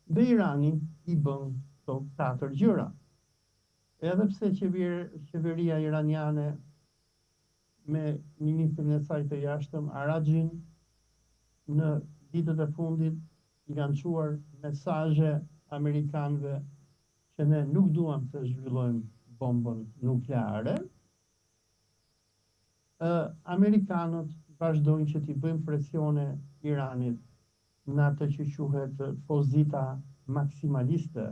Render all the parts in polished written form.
Dhe Irani i bën këto 4 gjëra. Edhe pse qeveria iraniane me ministrin e saj të jashtëm Araqin në ditët e fundit i kanë çuar mesazhe amerikanëve që ne nuk duam të zhvillojmë bombën nukleare, amerikanët vazhdojnë që t'i bëjnë presione Iranit në atë që quhet pozita maksimaliste,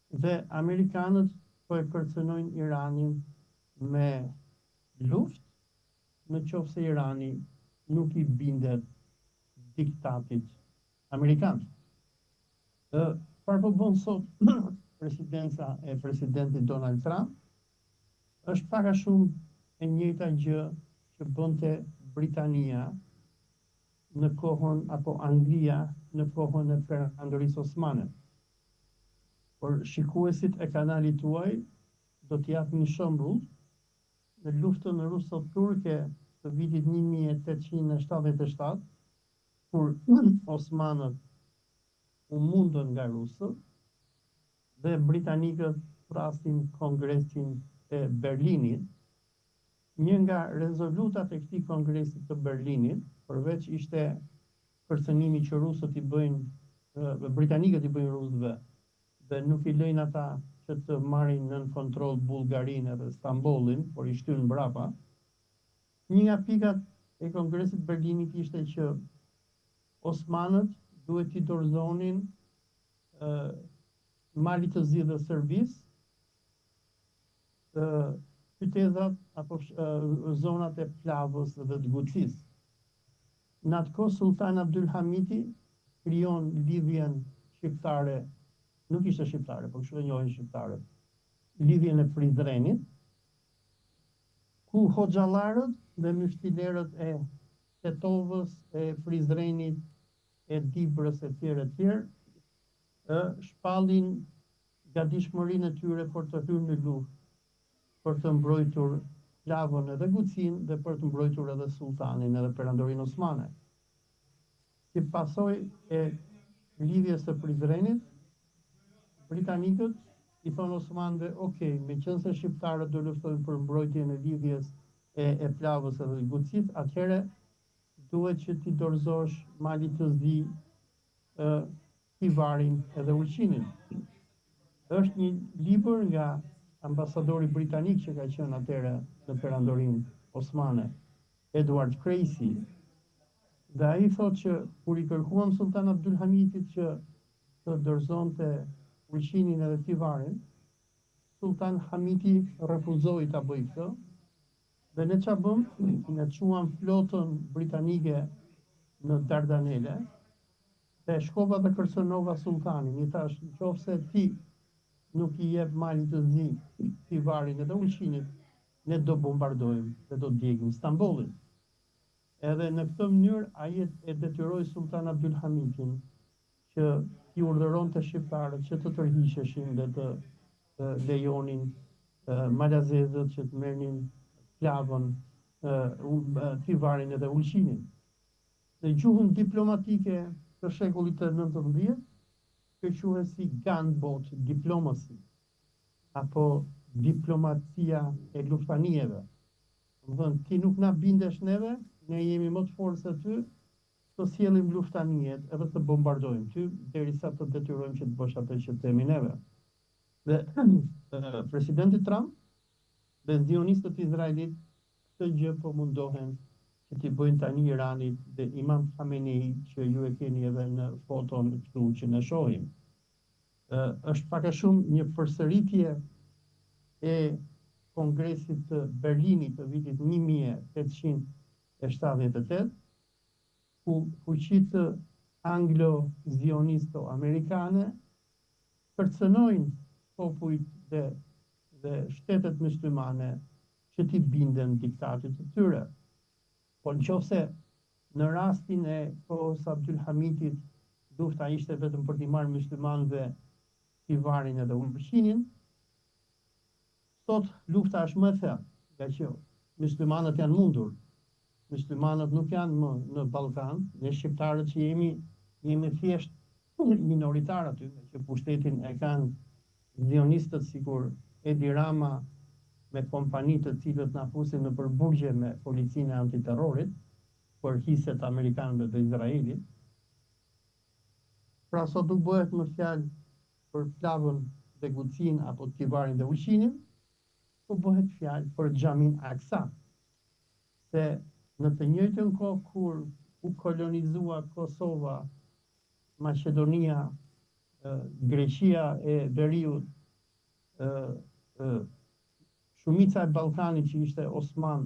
dhe amerikanët po e kërcënojnë Iranin me luftë në qoftë se Irani nuk i bindet diktatit amerikan. Çfarë po bën sot presidenca e presidentit Donald Trump është pak a shumë e njëjta gjë që bënte Britania në kohën, apo Anglia në kohën e perandorisë osmane. Por shikuesit e kanalit tuaj do t'ju jap një shembull. Në luftën ruso-turke të vitit 1877, kur osmanët u mundën nga rusët dhe britanikët prasin Kongresin e Berlinit, një nga rezolutat e këtij Kongresi të Berlinit, përveç ishte kërcënimi që rusët i bëjnë, britanikët i bëjnë rusëve, dhe nuk i lejnë ata që të marrin nën kontroll Bullgarinë edhe Stambollin, por i shtyn mbrapa. Një nga pikat e Kongresit Berlinit ishte që osmanët duhet t'i dorëzonin malit të zi dhe Serbisë, qytetat apo zonat e Plavës dhe të Gucis. Në atë kohë Sultan Abdulhamiti krijon lidhjen shqiptare, nuk ishte shqiptare, por kështu e njohin shqiptarët, lidhjen e Prizrenit, ku hoxhallarët dhe mystilerët e Tetovës, e Prizrenit, e Dibrës e tjerë, shpallin gatishmërinë e tyre për të hyrë në luftë, për të mbrojtur Plavën edhe Gucin dhe për të mbrojtur edhe sultanin edhe perandorinë osmane. Si pasojë e lidhjes së Prizrenit, britanikët i thonë osmanëve, okay, meqense shqiptarët do luftojnë për mbrojtjen e lidhjes e Plavës edhe Gucit, atëherë duhet që ti dorëzosh malit të zi, Tivarin edhe Ulqinin. Është një libër nga ambasadori britanik që ka qenë atëherë në perandorinë osmane, Edward Creasy, dhe ai thotë që kur i kërkuam Sultan Abdulhamitit që të dorëzonte Ulqinin edhe Tivarin, Sultan Hamiti refuzoi ta bëjë këtë, dhe ne çfarë bëm? Ne çuam flotën britanike në Dardanele, dhe shkova dhe kërcënova sultanin. I thash, nëse ti nuk i jep malit të zi Tivarin edhe Ulqinit, ne do bombardojmë dhe do djegim Stambollin. Edhe në këtë mënyrë ai e detyroi Sultan Abdulhamitin që i urdhëronte shqiptarët që të tërhiqeshin dhe të lejonin malazezët që të merrnin Plavën, Tivarin edhe Ulqinin. Në gjuhën diplomatike të shekullit të 19, kjo quhet si gunboat diplomacy, apo diplomacia e luftanijeve. Domethënë, ti nuk na bindesh neve, ne jemi më të fortë se ty, të sjellim luftanijet edhe të bombardojmë ty, derisa të detyrojmë që të bësh atë që themi neve. Dhe presidenti Trump dhe zionistët Izraelit këtë gjë po mundohen që t'i bëjnë tani Iranit dhe Imam Khamenei, që ju e keni edhe në foton këtu që ne shohim. Është pak a shumë një përsëritje e Kongresit të Berlinit të vitit 1878, ku fuqitë anglo-zionisto-amerikane kërcënojnë popujt dhe shtetet muslimane që t'i binden diktatit të tyre. Po nëse në rastin e kohës Abdulhamitit lufta ishte vetëm për t'i marrë muslimanëve Tivarin edhe Ulqinin, sot lufta është më e thellë, nga që muslimanët janë mundur. Muslimanët nuk janë më në Ballkan, ne shqiptarët që jemi thjesht minoritar aty, që pushtetin e kanë zionistët sikur Edi Rama me kompani të cilët na fusin në përburgje me policinë e antiterrorit për hiset amerikanëve të Izraelit. Pra sot nuk bëhet më fjalë për Plavën dhe Gucin apo Tivarin dhe Ushinin, po bëhet fjalë për Xhamin Aksa. Se në të njëjtën kohë kur u kolonizua Kosova, Maqedonia, Greqia e Veriut, shumica e Ballkanit që ishte Osman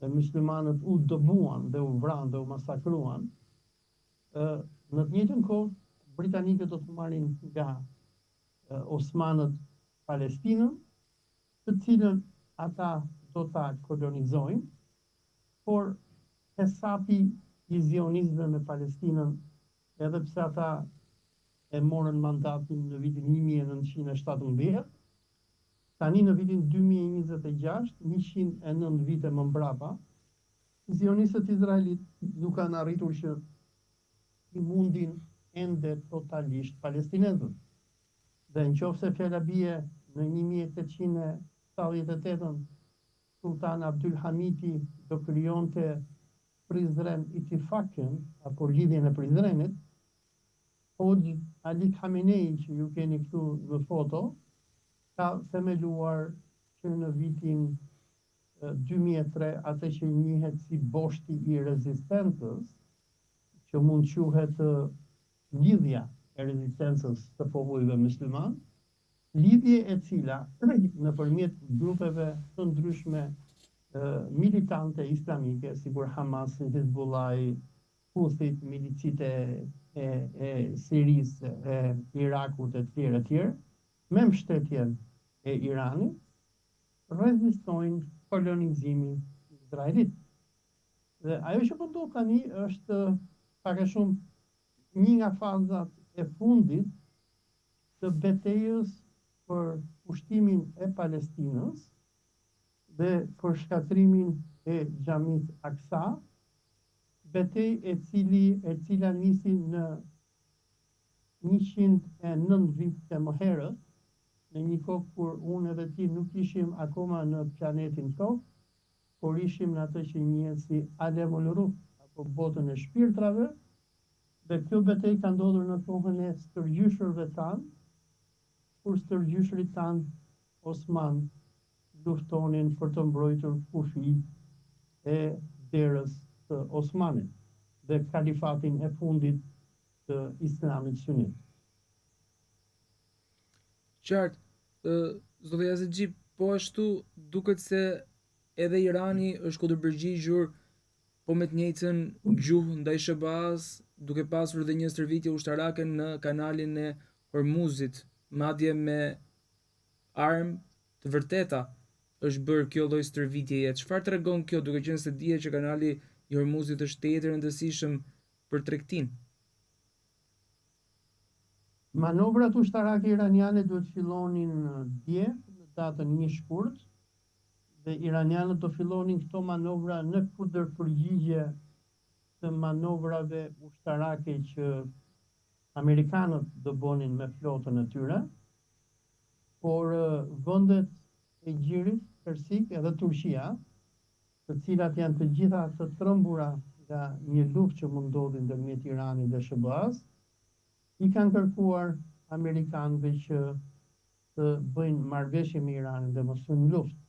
dhe muslimanët u dëbuan dhe u vranë dhe u masakruan, në të njëjtën kohë britanikët do të marrin nga Osmanët Palestinën, të cilën ata do ta kolonizojnë, por hesapi i zionistëve me Palestinën, edhe pse ata e morën mandatin në vitin 1917, tani në vitin 2026, 109 vite më mbrapa, zionistët izraelit nuk kanë arritur që i mundin ende totalisht palestinezët. Dhe në qoftë se fjala bie në 1878 Sultan Abdul Hamiti do krijonte Prizren Itifakën, apo lidhjen e Prizrenit, Hoxh Ali Khamenei, që ju keni këtu në foto, ka themeluar që në vitin 2003 atë që njihet si boshti i rezistencës, që mund quhet lidhja e rezistencës të popujve musliman, lidhje e cila nëpërmjet grupeve të ndryshme militante islamike, sikur Hamasi, Hizbullahi, Huthit, milicite e Sirisë, e Irakut e tjerë, me mbështetjen e Iranit, rezistojnë kolonizimin izraelit. Dhe ajo që po ndodh tani është pak a shumë një nga fazat e fundit të betejës për pushtimin e Palestinës dhe për shkatrimin e Xhamit Aksa, betejë e cila nisi në 109 vite më herët, në një kohë kur unë edhe ti nuk ishim akoma në planetin Tokë, por ishim në atë që njihet si Alemul Ruh, apo botën e shpirtrave, dhe kjo betejë ka ndodhur në kohën e stërgjyshërve tanë, kur stërgjyshërit tanë Osman luftonin për të mbrojtur kufi e derës të Osmanit dhe kalifatin e fundit të Islamit sunit. Qartë, zoti Yazidxhi, po ashtu duket se edhe Irani është kundërpërgjigjur po me të njëjtën gjuhë ndaj SBA-s, duke pasur dhe një stërvitje ushtarake në kanalin e Hormuzit, madje me armë të vërteta është bërë kjo lloj stërvitjeje. Çfarë tregon kjo, duke qenë se dihet që kanali i Hormuzit është teatër i rëndësishëm për tregtinë? Manovrat ushtarake iraniane duhet fillonin dje, në datën 1 shkurt, dhe iranianët do fillonin këto manovra në kundërpërgjigje të manovrave ushtarake që amerikanët do bënin me flotën e tyre, por vendet e Gjirit, Persik edhe Turqia, të cilat janë të gjitha të trembura nga një luftë që mund ndodhi ndërmjet Iranit dhe SBA-s, i kanë kërkuar amerikanëve që të bëjnë marrëveshje me Iranin dhe mos hyjnë në luftë.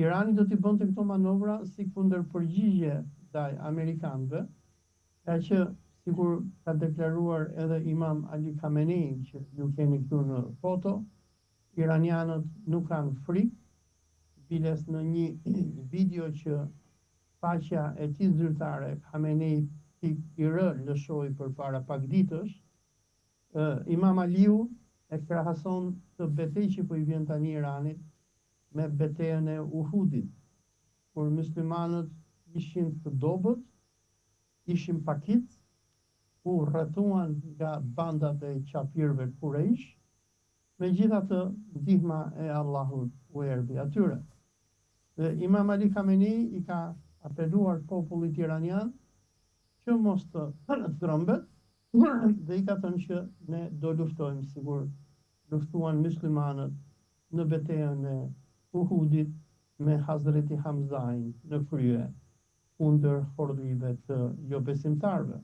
Irani do t'i bënte këto manovra si kundërpërgjigje ndaj amerikanëve, ka që sikur ka deklaruar edhe Imam Ali Khamenei, që ju keni këtu në foto, iranianët nuk kanë frikë, biles në një video që faqja e tij zyrtare Khamenei i lëshoi përpara pak ditësh, Imam Aliu e krahason të betejë që po i vjen tani Iranit me betejën e Uhudit, kur muslimanët ishin të dobët, ishin pakicë, u rrethuan nga bandat e qafirëve Kurejsh, megjithatë ndihma e Allahut u erdhi atyre. Dhe Imam Ali Khamenei i ka apeluar popullit iranian që mos të trembet, Dhe i ka thënë që ne do luftojmë, sigur luftuan muslimanët në betejën e Uhudit me Hazreti Hamzain në krye kundër hordhive të jo besimtarve.